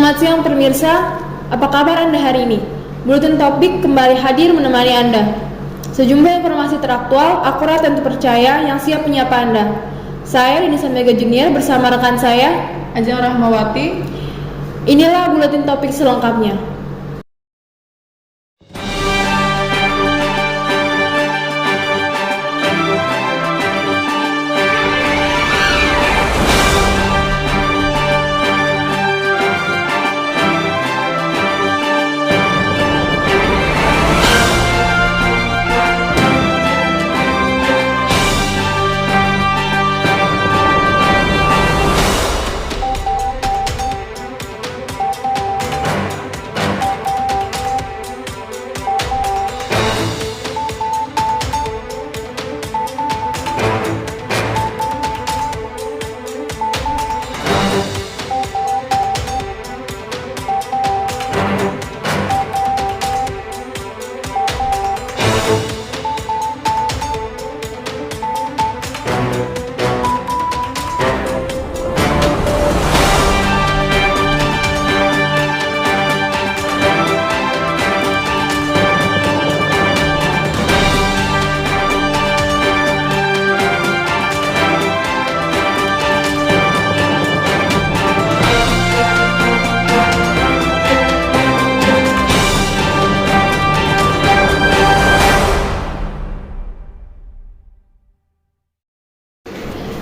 Selamat siang pemirsa, apa kabar Anda hari ini? Buletin Topik kembali hadir menemani Anda. Sejumlah informasi teraktual, akurat dan terpercaya yang siap menyapa Anda. Saya Denisa Mega Junior bersama rekan saya, Ajeng Rahmawati. Inilah Buletin Topik selengkapnya.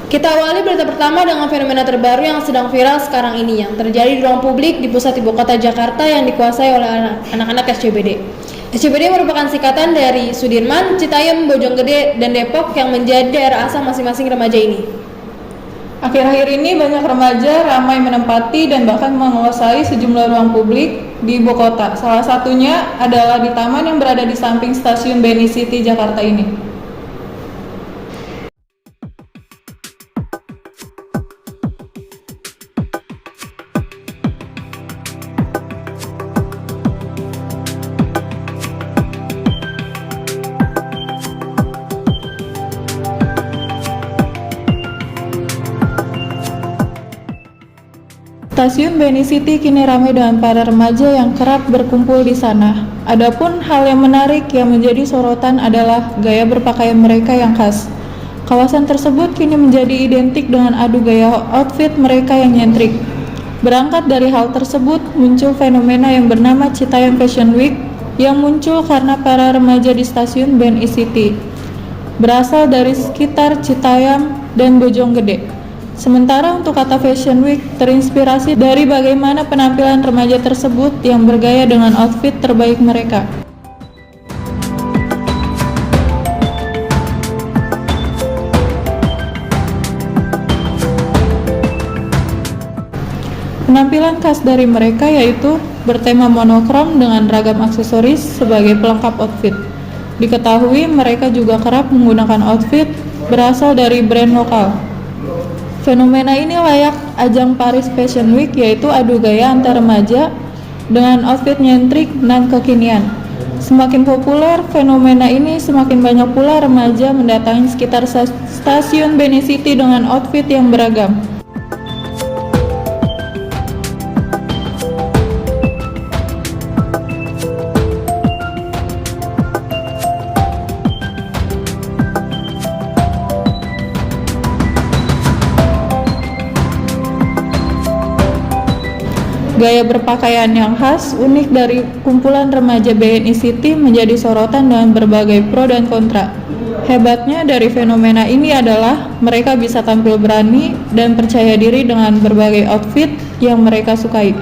Kita awali berita pertama dengan fenomena terbaru yang sedang viral sekarang ini yang terjadi di ruang publik di pusat ibu kota Jakarta yang dikuasai oleh anak-anak SCBD. SCBD merupakan singkatan dari Sudirman, Citayam, Bojonggede, dan Depok yang menjadi daerah asal masing-masing remaja ini. Akhir-akhir ini banyak remaja ramai menempati dan bahkan menguasai sejumlah ruang publik di ibu kota. Salah satunya adalah di taman yang berada di samping stasiun BNI City Jakarta ini. Stasiun BNI City kini ramai dengan para remaja yang kerap berkumpul di sana. Adapun hal yang menarik yang menjadi sorotan adalah gaya berpakaian mereka yang khas. Kawasan tersebut kini menjadi identik dengan adu gaya outfit mereka yang nyentrik. Berangkat dari hal tersebut, muncul fenomena yang bernama Citayam Fashion Week yang muncul karena para remaja di stasiun BNI City berasal dari sekitar Citayam dan Bojonggede. Sementara untuk kata Fashion Week terinspirasi dari bagaimana penampilan remaja tersebut yang bergaya dengan outfit terbaik mereka. Penampilan khas dari mereka yaitu bertema monokrom dengan ragam aksesoris sebagai pelengkap outfit. Diketahui mereka juga kerap menggunakan outfit berasal dari brand lokal. Fenomena ini layak ajang Paris Fashion Week, yaitu adu gaya antar remaja dengan outfit nyentrik dan kekinian. Semakin populer fenomena ini, semakin banyak pula remaja mendatangi sekitar stasiun BNI City dengan outfit yang beragam. Gaya berpakaian yang khas, unik dari kumpulan remaja BNI City menjadi sorotan dengan berbagai pro dan kontra. Hebatnya dari fenomena ini adalah mereka bisa tampil berani dan percaya diri dengan berbagai outfit yang mereka sukai.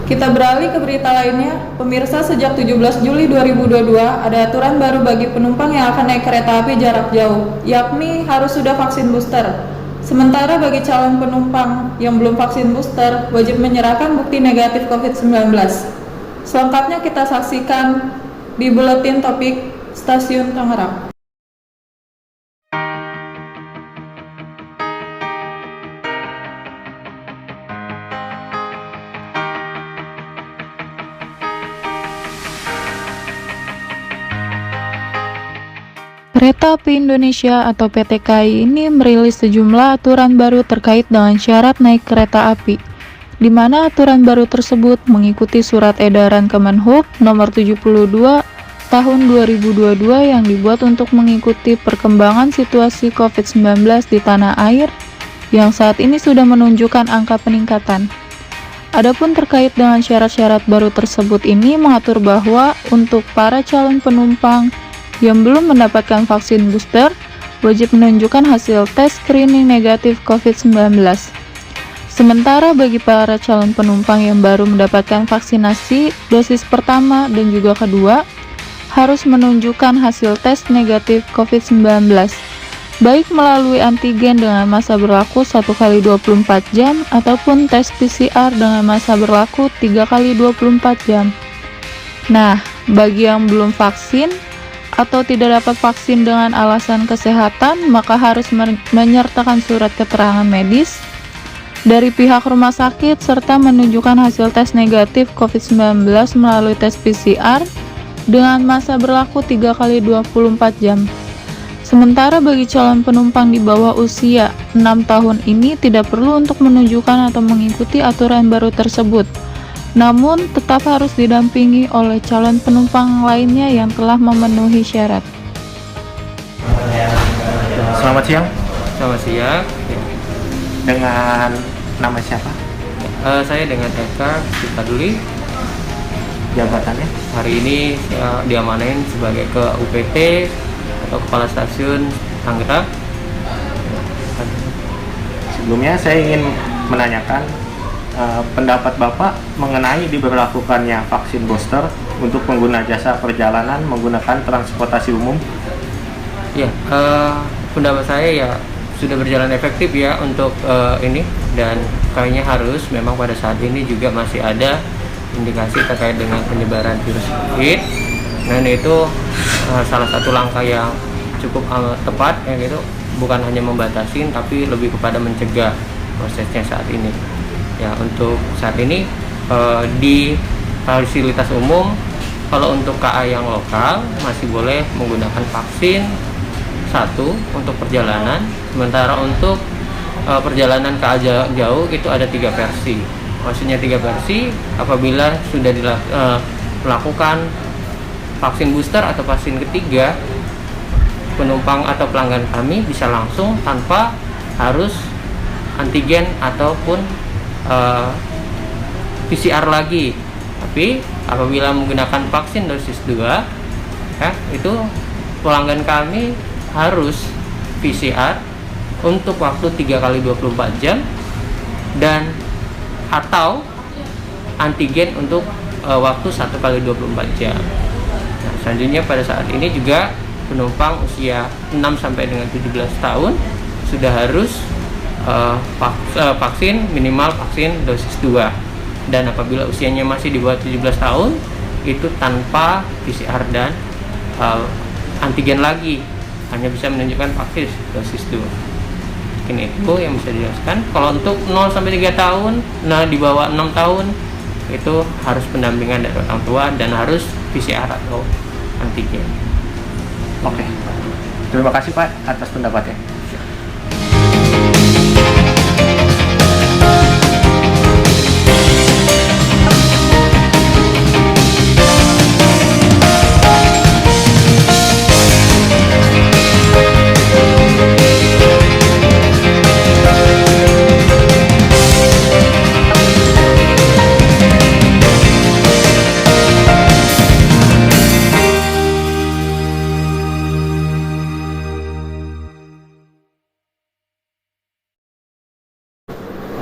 Kita beralih ke berita lainnya. Pemirsa, sejak 17 Juli 2022 ada aturan baru bagi penumpang yang akan naik kereta api jarak jauh, yakni harus sudah vaksin booster. Sementara bagi calon penumpang yang belum vaksin booster, wajib menyerahkan bukti negatif COVID-19. Selengkapnya kita saksikan di Buletin Topik Stasiun Tangerang. Kereta Api Indonesia atau PT KAI ini merilis sejumlah aturan baru terkait dengan syarat naik kereta api, di mana aturan baru tersebut mengikuti Surat Edaran Kemenhub Nomor 72 Tahun 2022 yang dibuat untuk mengikuti perkembangan situasi COVID-19 di tanah air yang saat ini sudah menunjukkan angka peningkatan. Adapun terkait dengan syarat-syarat baru tersebut ini mengatur bahwa untuk para calon penumpang yang belum mendapatkan vaksin booster wajib menunjukkan hasil tes screening negatif COVID-19. Sementara bagi para calon penumpang yang baru mendapatkan vaksinasi dosis pertama dan juga kedua harus menunjukkan hasil tes negatif COVID-19 baik melalui antigen dengan masa berlaku 1 kali 24 jam ataupun tes PCR dengan masa berlaku 3 kali 24 jam. Nah, bagi yang belum vaksin atau tidak dapat vaksin dengan alasan kesehatan, maka harus menyertakan surat keterangan medis dari pihak rumah sakit serta menunjukkan hasil tes negatif COVID-19 melalui tes PCR dengan masa berlaku 3 kali 24 jam. Sementara bagi calon penumpang di bawah usia 6 tahun ini tidak perlu untuk menunjukkan atau mengikuti aturan baru tersebut, namun tetap harus didampingi oleh calon penumpang lainnya yang telah memenuhi syarat. Selamat siang. Selamat siang. Dengan nama siapa? Saya dengan Eka Cipaduli. Jabatannya? Hari ini diamanain sebagai ke UPT atau Kepala Stasiun Tangerang. Sebelumnya saya ingin menanyakan pendapat Bapak mengenai diberlakukannya vaksin booster untuk pengguna jasa perjalanan menggunakan transportasi umum. Ya, pendapat saya ya sudah berjalan efektif ya untuk ini, dan kayaknya harus memang pada saat ini juga masih ada indikasi terkait dengan penyebaran virus COVID. Dan itu salah satu langkah yang cukup tepat ya gitu, bukan hanya membatasi tapi lebih kepada mencegah prosesnya saat ini. Ya, untuk saat ini di fasilitas umum, kalau untuk KA yang lokal masih boleh menggunakan vaksin 1 untuk perjalanan, sementara untuk perjalanan KA jauh itu ada 3 versi. Maksudnya 3 versi apabila sudah melakukan vaksin booster atau vaksin ketiga, penumpang atau pelanggan kami bisa langsung tanpa harus antigen ataupun PCR lagi. Tapi apabila menggunakan vaksin dosis 2 ya, itu pelanggan kami harus PCR untuk waktu 3 kali 24 jam dan atau antigen untuk waktu 1 kali 24 jam. Nah, selanjutnya pada saat ini juga penumpang usia 6 sampai dengan 17 tahun sudah harus vaksin, minimal vaksin dosis 2, dan apabila usianya masih di bawah 17 tahun itu tanpa PCR dan antigen lagi, hanya bisa menunjukkan vaksin dosis 2. Ini itu yang bisa dijelaskan. Kalau untuk 0 sampai 3 tahun, nah di bawah 6 tahun itu harus pendampingan dari orang tua dan harus PCR atau antigen. Oke. Terima kasih Pak atas pendapatnya.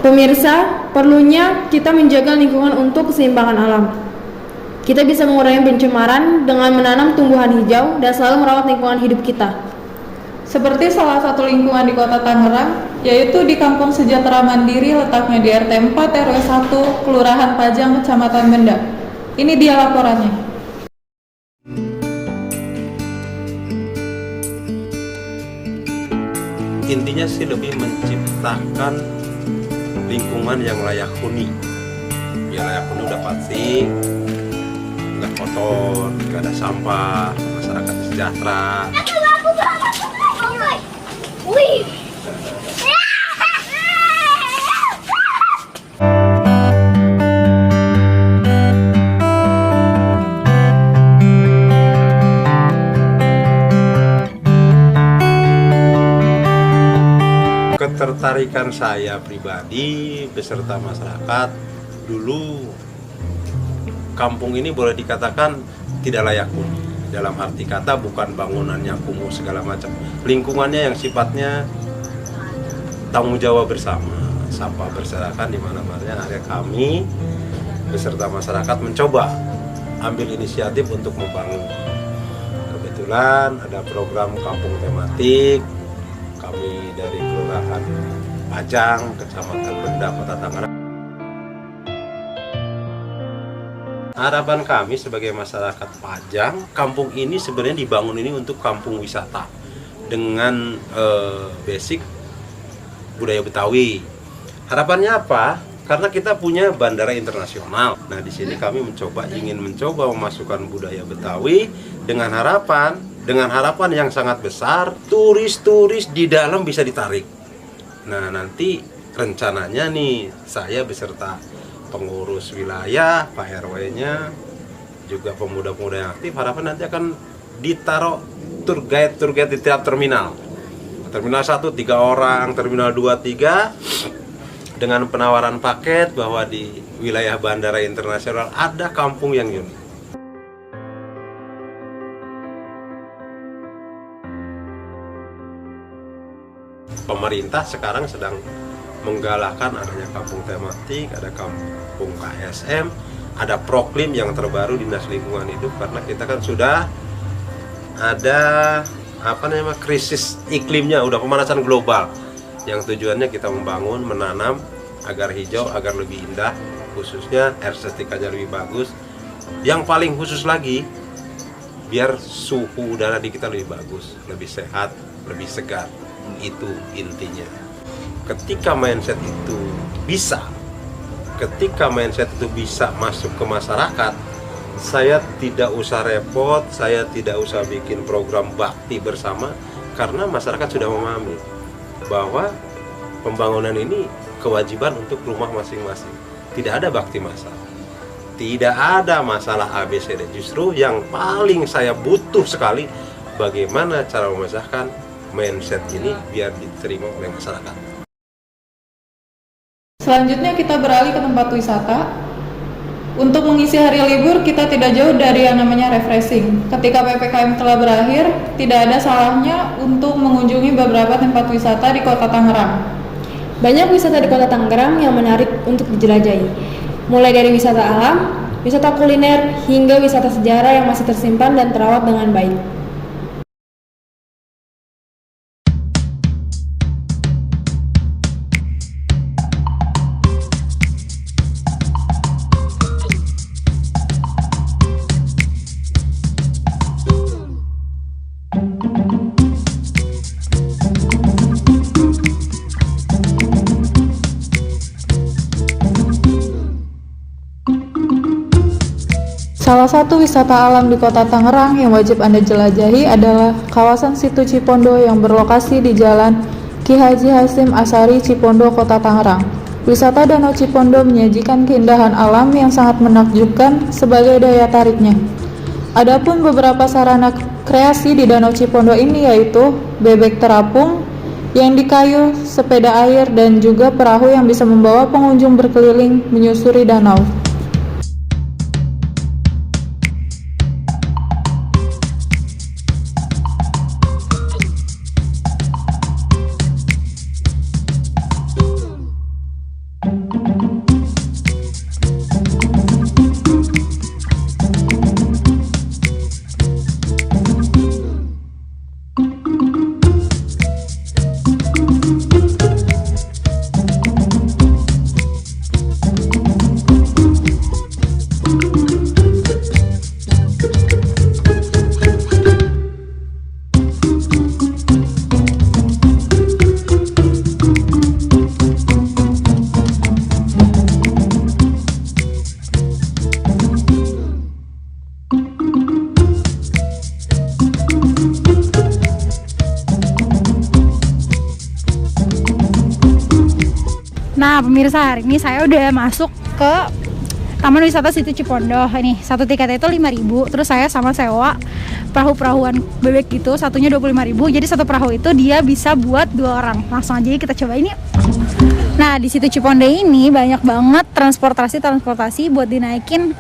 Pemirsa, perlunya kita menjaga lingkungan untuk keseimbangan alam. Kita bisa mengurangi pencemaran dengan menanam tumbuhan hijau dan selalu merawat lingkungan hidup kita. Seperti salah satu lingkungan di Kota Tangerang, yaitu di Kampung Sejahtera Mandiri letaknya di RT 4 RW 1, Kelurahan Pajang, Kecamatan Benda. Ini dia laporannya. Intinya sih lebih menciptakan lingkungan yang layak huni. Ya layak huni udah pasti, nggak kotor, nggak ada sampah, masyarakat sejahtera. Ketertarikan saya pribadi beserta masyarakat, dulu kampung ini boleh dikatakan tidak layak huni. Dalam arti kata bukan bangunannya kumuh segala macam, lingkungannya yang sifatnya tanggung jawab bersama, sampah berserakan di mana-mana. Area kami beserta masyarakat mencoba ambil inisiatif untuk membangun. Kebetulan ada program kampung tematik. Kami dari Kelurahan Pajang, Kecamatan Benda, Kota Tangerang. Harapan kami sebagai masyarakat Pajang, kampung ini sebenarnya dibangun ini untuk kampung wisata dengan basic budaya Betawi. Harapannya apa? Karena kita punya bandara internasional. Nah, di sini kami ingin mencoba memasukkan budaya Betawi dengan harapan yang sangat besar, turis-turis di dalam bisa ditarik. Nah, nanti rencananya nih, saya beserta pengurus wilayah, Pak RW-nya, juga pemuda-pemuda yang aktif, harapan nanti akan ditaruh tour guide di tiap terminal. Terminal 1 3 orang, terminal 2 3, dengan penawaran paket bahwa di wilayah bandara internasional ada kampung yang unik. Pemerintah sekarang sedang menggalakkan adanya kampung tematik, ada kampung KSM, ada proklim yang terbaru Dinas Lingkungan Hidup, karena kita kan sudah ada krisis iklimnya, udah pemanasan global, yang tujuannya kita membangun, menanam agar hijau, agar lebih indah, khususnya estetikanya lebih bagus. Yang paling khusus lagi, biar suhu udara di kita lebih bagus, lebih sehat, lebih segar. Itu intinya. Ketika mindset itu bisa masuk ke masyarakat, saya tidak usah repot, saya tidak usah bikin program bakti bersama, karena masyarakat sudah memahami bahwa pembangunan ini kewajiban untuk rumah masing-masing. Tidak ada bakti massal, tidak ada masalah ABCD. Justru yang paling saya butuh sekali, bagaimana cara memecahkan mindset ini biar diterima oleh masyarakat. Selanjutnya kita beralih ke tempat wisata. Untuk mengisi hari libur, kita tidak jauh dari yang namanya refreshing. Ketika PPKM telah berakhir, tidak ada salahnya untuk mengunjungi beberapa tempat wisata di Kota Tangerang. Banyak wisata di Kota Tangerang yang menarik untuk dijelajahi. Mulai dari wisata alam, wisata kuliner, hingga wisata sejarah yang masih tersimpan dan terawat dengan baik. Salah satu wisata alam di Kota Tangerang yang wajib Anda jelajahi adalah kawasan Situ Cipondo yang berlokasi di Jalan Ki Haji Hasyim Asari, Cipondo, Kota Tangerang. Wisata Danau Cipondo menyajikan keindahan alam yang sangat menakjubkan sebagai daya tariknya. Adapun beberapa sarana kreasi di Danau Cipondo ini yaitu bebek terapung yang dikayu, sepeda air, dan juga perahu yang bisa membawa pengunjung berkeliling menyusuri danau. Nah pemirsa, hari ini saya udah masuk ke Taman Wisata Situ Cipondoh. Ini satu tiketnya itu 5.000. Terus saya sama sewa perahu-perahuan bebek gitu, satunya 25.000. Jadi satu perahu itu dia bisa buat 2 orang. Langsung aja kita cobain yuk. Nah di Situ Cipondoh ini banyak banget transportasi buat dinaikin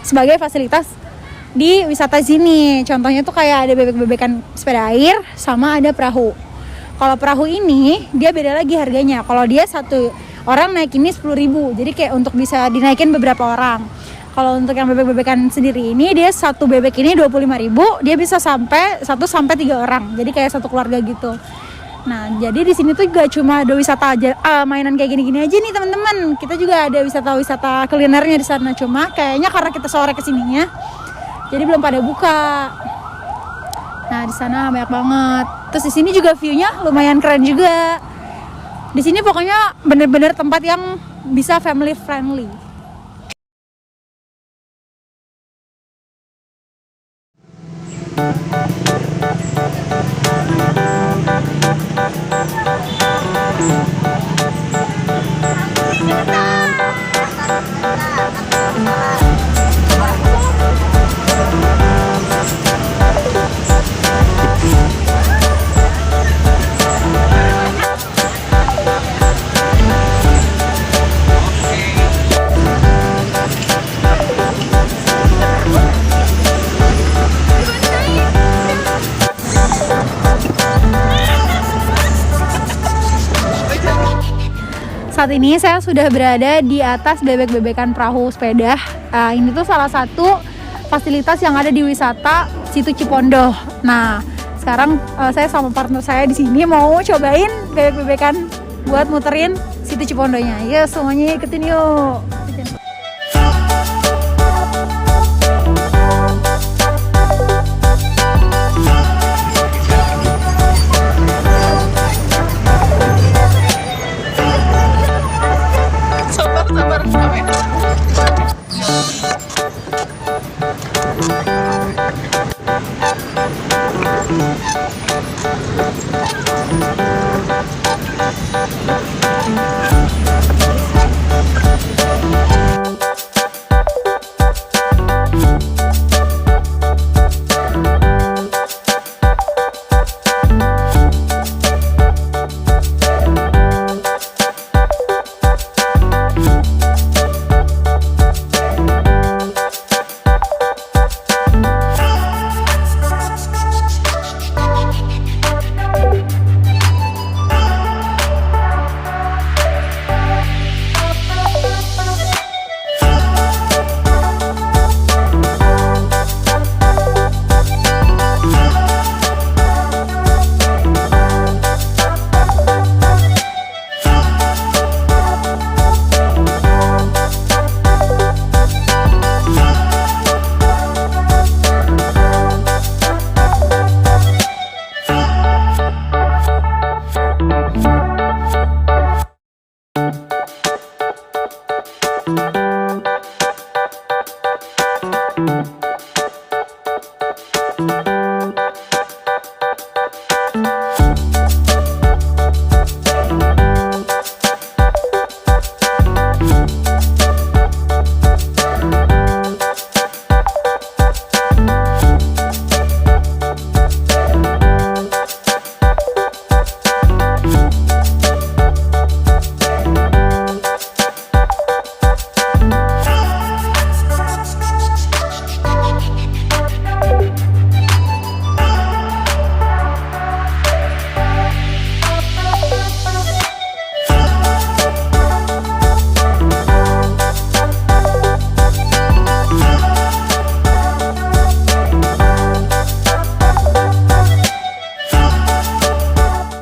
sebagai fasilitas di wisata sini. Contohnya tuh kayak ada bebek-bebekan sepeda air sama ada perahu. Kalau perahu ini dia beda lagi harganya. Kalau dia satu orang naik ini 10.000, jadi kayak untuk bisa dinaikin beberapa orang. Kalau untuk yang bebek-bebekan sendiri ini dia satu bebek ini 25.000, dia bisa sampai 1 sampai 3 orang, jadi kayak satu keluarga gitu. Nah jadi di sini tuh gak cuma ada wisata aja, mainan kayak gini-gini aja nih teman-teman. Kita juga ada wisata kulinernya di sana, cuma kayaknya karena kita sore kesininya jadi belum pada buka. Nah di sana banyak banget. Terus di sini juga view-nya lumayan keren juga. Di sini pokoknya bener-bener tempat yang bisa family friendly. Saat ini saya sudah berada di atas bebek-bebekan perahu sepeda. Ini tuh salah satu fasilitas yang ada di wisata Situ Cipondoh. Nah, sekarang saya sama partner saya di sini mau cobain bebek-bebekan buat muterin Situ Cipondohnya. Ya, semuanya ikutin yuk.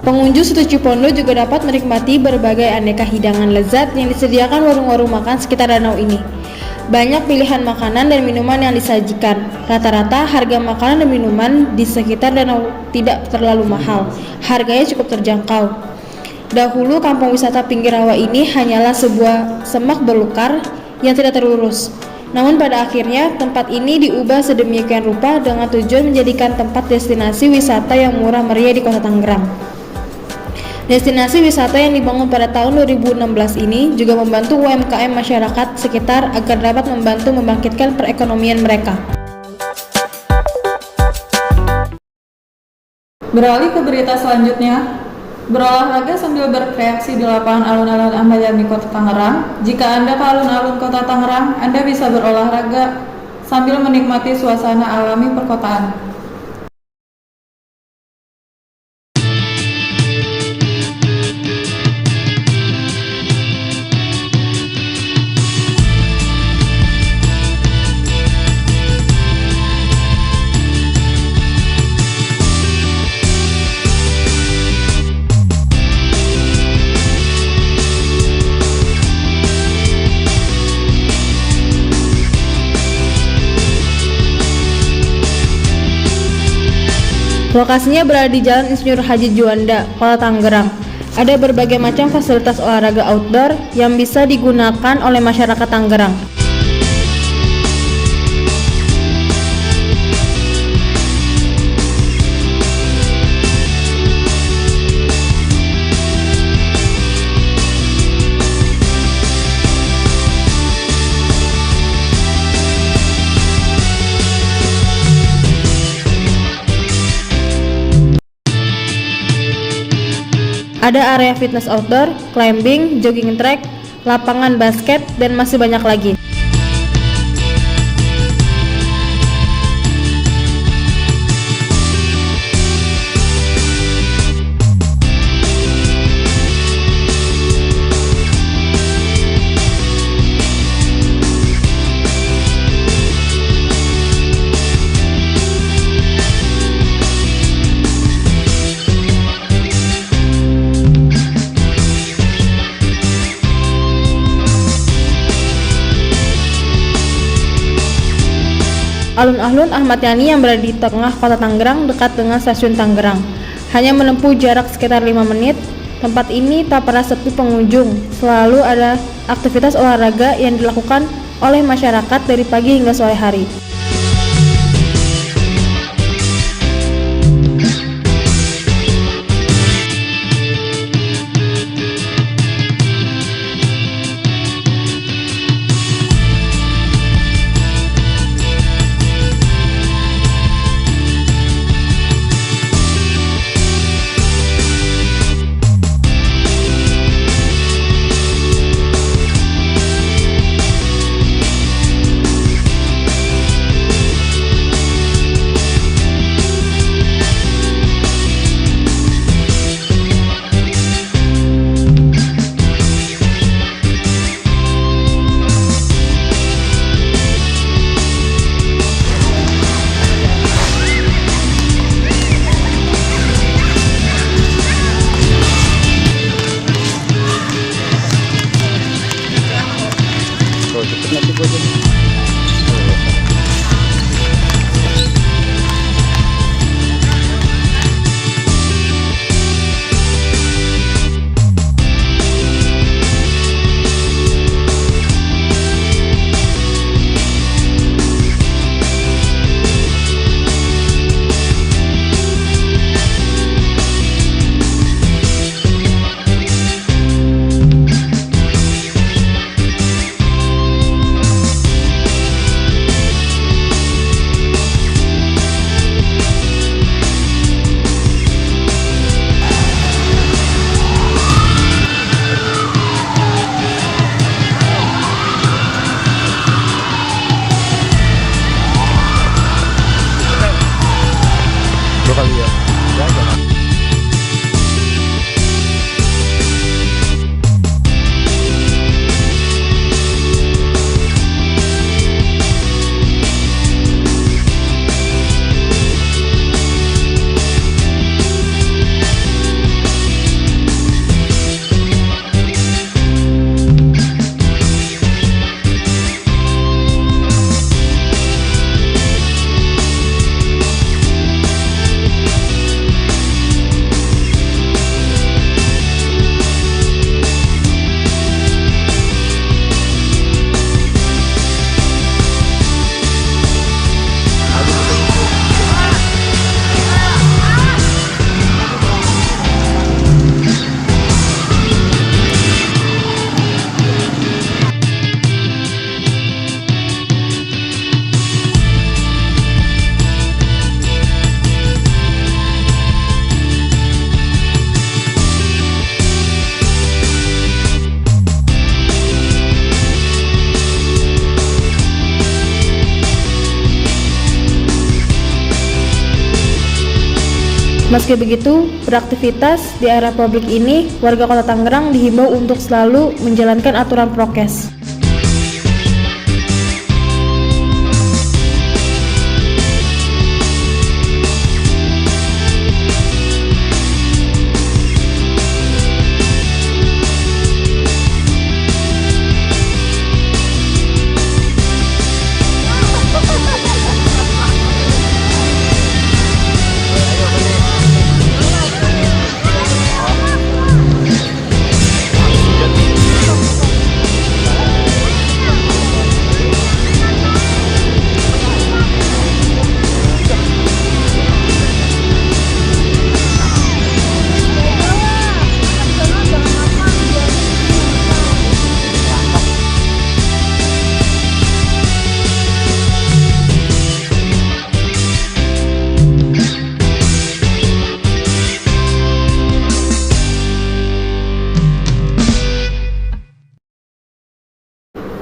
Pengunjung Situ Cipondoh juga dapat menikmati berbagai aneka hidangan lezat yang disediakan warung-warung makan sekitar danau ini. Banyak pilihan makanan dan minuman yang disajikan. Rata-rata harga makanan dan minuman di sekitar danau tidak terlalu mahal. Harganya cukup terjangkau. Dahulu kampung wisata pinggir rawa ini hanyalah sebuah semak belukar yang tidak terurus. Namun pada akhirnya tempat ini diubah sedemikian rupa dengan tujuan menjadikan tempat destinasi wisata yang murah meriah di Kota Tangerang. Destinasi wisata yang dibangun pada tahun 2016 ini juga membantu UMKM masyarakat sekitar agar dapat membantu membangkitkan perekonomian mereka. Beralih ke berita selanjutnya, berolahraga sambil berkreasi di lapangan alun-alun Ahmad Yani Kota Tangerang. Jika Anda ke alun-alun Kota Tangerang, Anda bisa berolahraga sambil menikmati suasana alami perkotaan. Lokasinya berada di Jalan Insinyur Haji Juanda, Kota Tangerang. Ada berbagai macam fasilitas olahraga outdoor yang bisa digunakan oleh masyarakat Tangerang. Ada area fitness outdoor, climbing, jogging track, lapangan basket, dan masih banyak lagi. Alun-alun Ahmad Yani yang berada di tengah kota Tangerang dekat dengan stasiun Tangerang. Hanya menempuh jarak sekitar 5 menit, tempat ini tak pernah sepi pengunjung. Selalu ada aktivitas olahraga yang dilakukan oleh masyarakat dari pagi hingga sore hari. Meski begitu, beraktivitas di area publik ini, warga Kota Tangerang dihimbau untuk selalu menjalankan aturan prokes.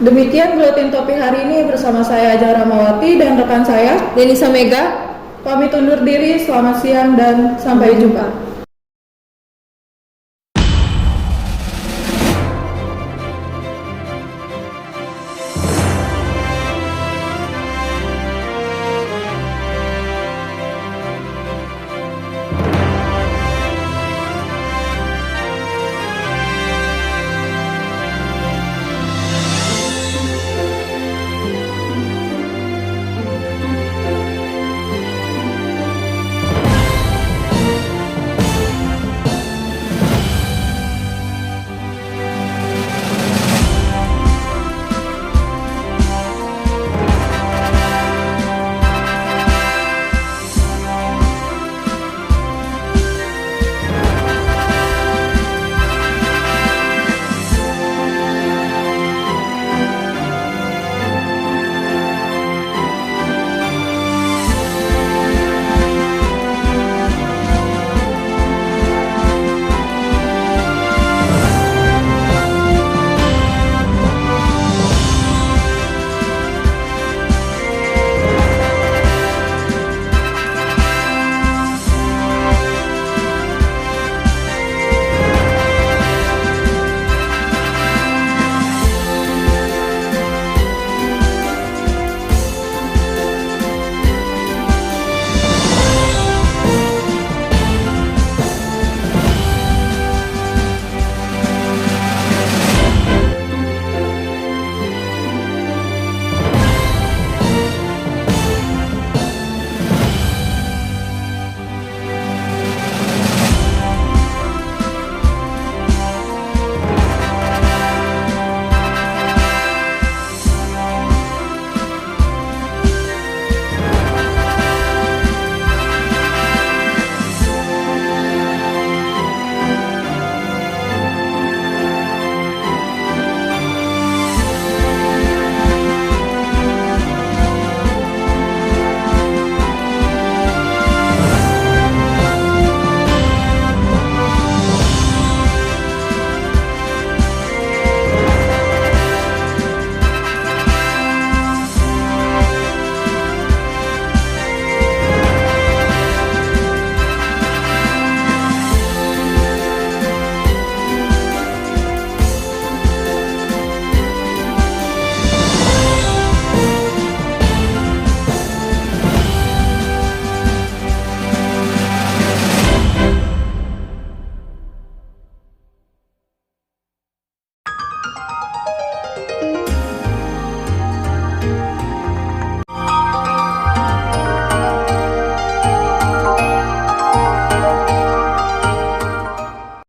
Demikian buletin topik hari ini bersama saya Ajeng Ramawati dan rekan saya Denisa Mega, pamit undur diri, selamat siang dan sampai jumpa.